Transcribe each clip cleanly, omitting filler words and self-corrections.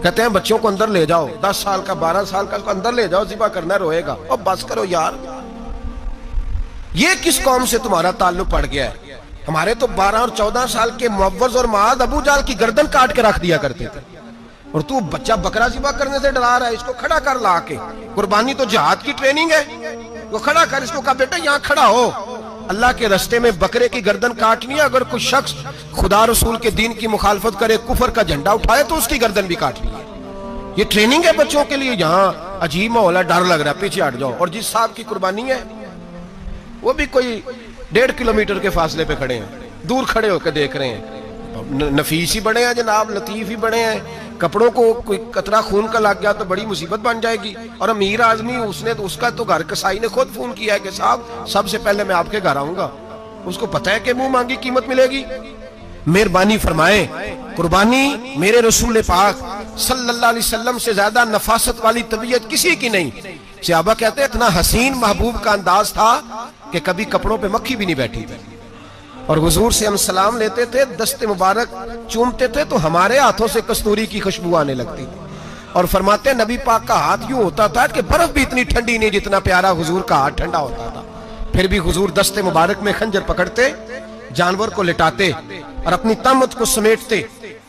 کہتے ہیں بچوں کو اندر لے جاؤ، 10 سال کا 12 سال کا، اس کو اندر لے جاؤ، ذبح کرنا روئے گا۔ اور بس کرو یار، یہ کس قوم سے تمہارا تعلق پڑ گیا ہے؟ ہمارے تو 12 اور 14 سال کے معوذ اور معاذ ابو جہل کی گردن کاٹ کے رکھ دیا کرتے تھے، اور تو بچہ بکرا ذبح کرنے سے ڈرا رہا ہے۔ اس کو کھڑا کر لا کے، قربانی تو جہاد کی ٹریننگ ہے، وہ کھڑا کر، اس کو کہا بیٹا یہاں کھڑا ہو، اللہ کے رستے میں بکرے کی گردن کاٹنی ہے۔ اگر کوئی شخص خدا رسول کے دین کی مخالفت کرے، کفر کا جھنڈا اٹھائے، تو اس کی گردن بھی کاٹنی ہے۔ یہ ٹریننگ ہے بچوں کے لیے۔ یہاں عجیب ماحول ہے، ڈر لگ رہا ہے، پیچھے ہٹ جاؤ۔ اور جس صاحب کی قربانی ہے وہ بھی کوئی 1.5 کلومیٹر کے فاصلے پہ کھڑے ہیں، دور کھڑے ہو کے دیکھ رہے ہیں۔ نفیس ہی بڑے ہیں جناب، لطیف ہی بڑے ہیں، کپڑوں کو کوئی قطرہ خون کا لگ گیا تو بڑی مصیبت بن جائے گی۔ اور امیر آدمی، اس کا تو گھر کسائی نے خود فون کیا ہے کہ صاحب سب سے پہلے میں آپ کے گھر آؤں گا، اس کو پتہ ہے کہ منہ مانگی قیمت ملے گی۔ مہربانی فرمائیں، قربانی میرے رسول پاک صلی اللہ علیہ وسلم سے زیادہ نفاست والی طبیعت کسی کی نہیں۔ صحابہ کہتے ہیں اتنا حسین محبوب کا انداز تھا کہ کبھی کپڑوں پہ مکھی بھی نہیں بیٹھی تھی، اور حضور سے ہم سلام لیتے تھے، دست مبارک چومتے تھے تو ہمارے ہاتھوں سے کستوری کی خوشبو آنے لگتی تھی۔ اور فرماتے ہیں نبی پاک کا ہاتھ یوں ہوتا تھا کہ برف بھی اتنی ٹھنڈی نہیں جتنا پیارا حضور کا ہاتھ ٹھنڈا ہوتا تھا۔ پھر بھی حضور دست مبارک میں خنجر پکڑتے، جانور کو لٹاتے اور اپنی طامت کو سمیٹتے،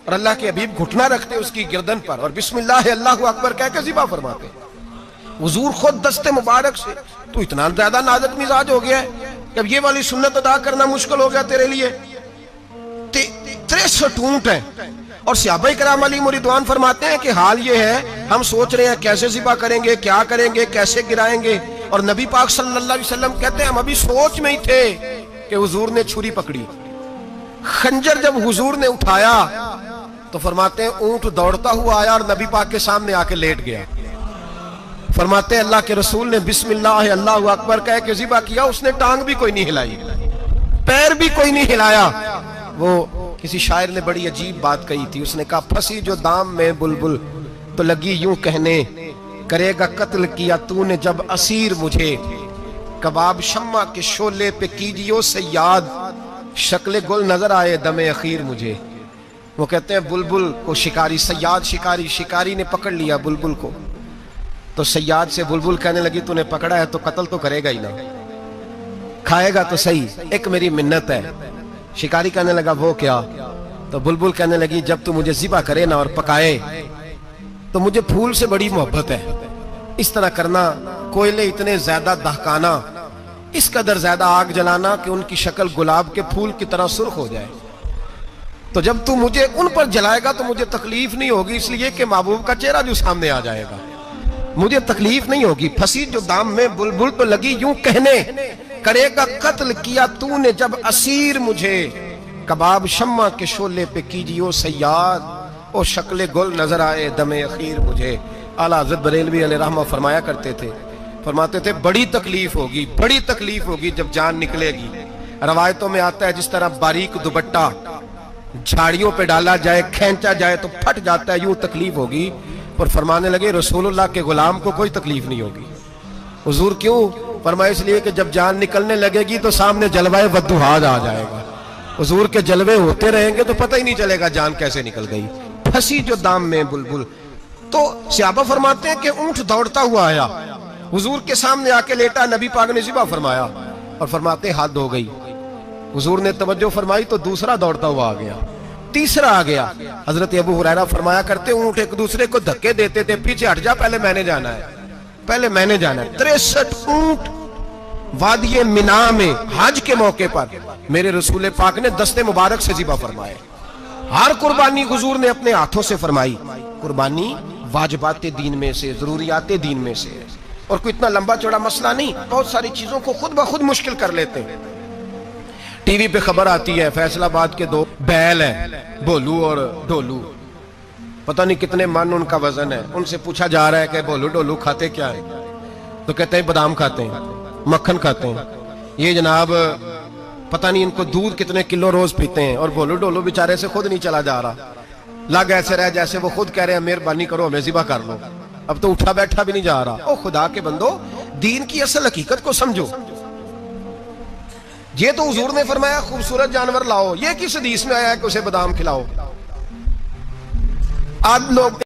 اور اللہ کے حبیب گھٹنا رکھتے اس کی گردن پر، اور بسم اللہ اللہ اکبر کہہ کے ذبح فرماتے۔ حضور خود دست مبارک سے، تو اتنا زیادہ نازک مزاج ہو گیا ہے کہ اب یہ والی سنت ادا کرنا مشکل ہو گیا تیرے لیے۔ 63 اونٹ ہیں، اور صحابہ کرام علیہم رضوان فرماتے ہیں کہ حال یہ ہے ہم سوچ رہے ہیں کیسے ذبح کریں گے، کیا کریں گے، کیسے گرائیں گے، اور نبی پاک صلی اللہ علیہ وسلم کہتے ہیں ہم ابھی سوچ میں ہی تھے کہ حضور نے چھری پکڑی۔ خنجر جب حضور نے اٹھایا تو فرماتے ہیں اونٹ دوڑتا ہوا آیا اور نبی پاک کے سامنے آ کے لیٹ گیا۔ فرماتے ہیں اللہ کے رسول نے بسم اللہ اللہ اکبر کہہ کے ذبح کیا، اس نے ٹانگ بھی کوئی نہیں ہلائی، پیر بھی کوئی نہیں ہلایا۔ وہ کسی شاعر نے بڑی عجیب بات کہی تھی، اس نے کہا پھنسی جو دام میں بلبل تو لگی یوں کہنے، کرے گا قتل کیا تو نے جب اسیر مجھے، کباب شمع کے شعلے پہ کیجیو سیاد، شکل گل نظر آئے دم اخیر مجھے۔ وہ کہتے ہیں بلبل کو شکاری، سیاد شکاری نے پکڑ لیا بلبل کو، تو سیاد سے بلبل کہنے لگی تو نے پکڑا ہے تو قتل تو کرے گا ہی نا، کھائے گا تو صحیح، ایک میری منت ہے۔ شکاری کہنے لگا وہ کیا؟ تو بلبل کہنے لگی جب تو مجھے ذبح کرے نا اور پکائے تو مجھے پھول سے بڑی محبت ہے، اس طرح کرنا، کوئلے اتنے زیادہ دہکانا، اس قدر زیادہ آگ جلانا کہ ان کی شکل گلاب کے پھول کی طرح سرخ ہو جائے، تو جب تو مجھے ان پر جلائے گا تو مجھے تکلیف نہیں ہوگی، اس لیے کہ محبوب کا چہرہ جو سامنے آ جائے گا مجھے تکلیف نہیں ہوگی۔ پھنسی جو دام میں بلبل تو لگی یوں کہنے، کرے گا قتل کیا تو نے جب اسیر مجھے، کباب شمع کے شعلے پہ کیجیو سیاد، او شکل گل نظر آئے دم اخیر مجھے۔ اعلیٰ حضرت بریلوی علیہ رحمہ فرمایا کرتے تھے، فرماتے تھے بڑی تکلیف ہوگی جب جان نکلے گی۔ روایتوں میں آتا ہے جس طرح باریک دوپٹہ جھاڑیوں پہ ڈالا جائے، کھینچا جائے تو پھٹ جاتا ہے، یوں تکلیف ہوگی۔ پر فرمانے لگے رسول اللہ کے غلام کو کوئی تکلیف نہیں ہوگی۔ حضور کیوں؟ فرمایا اس لیے کہ جب جان نکلنے لگے گی تو سامنے جلوہ ودہاد آ جائے گا، حضور کے جلوے ہوتے رہیں گے تو پتہ ہی نہیں چلے گا جان کیسے نکل گئی۔ پھنسی جو دام میں بلبل، تو صحابہ فرماتے ہیں کہ اونٹ دوڑتا ہوا آیا، حضور کے سامنے آ کے لیٹا، نبی پاک نے ذبح فرمایا، اور فرماتے ہیں حد ہو گئی۔ حضور نے توجہ فرمائی تو دوسرا دوڑتا ہوا آ گیا، تیسرا آ گیا۔ حضرت ابو ہریرہ فرمایا کرتے اونٹ ایک دوسرے کو دھکے دیتے تھے، پیچھے ہٹ جا، پہلے میں نے جانا ہے، پہلے میں نے جانا ہے۔ 63 اونٹ وادی منا میں حج کے موقع پر میرے رسول پاک نے دست مبارک سے ذبح فرمائے۔ ہر قربانی حضور نے اپنے ہاتھوں سے فرمائی۔ قربانی واجبات دین میں سے، ضروریات دین میں سے، اور کوئی اتنا لمبا چوڑا مسئلہ نہیں، بہت ساری چیزوں کو خود بخود مشکل کر لیتے ہیں۔ ٹی وی پہ خبر آتی ہے فیصل آباد کے 2 بیل ہیں، بولو اور ڈولو، پتہ نہیں کتنے من ان کا وزن ہے۔ ان سے پوچھا جا رہا ہے کہ بولو ڈولو کھاتے کیا ہیں؟ تو کہتے ہیں بادام کھاتے ہیں، مکھن کھاتے ہیں، یہ جناب پتہ نہیں ان کو دودھ کتنے کلو روز پیتے ہیں، اور بولو ڈولو بیچارے سے خود نہیں چلا جا رہا، لگ ایسے رہ جیسے وہ خود کہہ رہے ہیں مہربانی کرو ہمیں ذبح کر لو، اب تو اٹھا بیٹھا بھی نہیں جا رہا۔ او خدا کے بندو، دین کی اصل حقیقت کو سمجھو۔ یہ تو حضور نے فرمایا خوبصورت جانور لاؤ، یہ کس حدیث میں آیا ہے کہ اسے بادام کھلاؤ؟ آج لوگ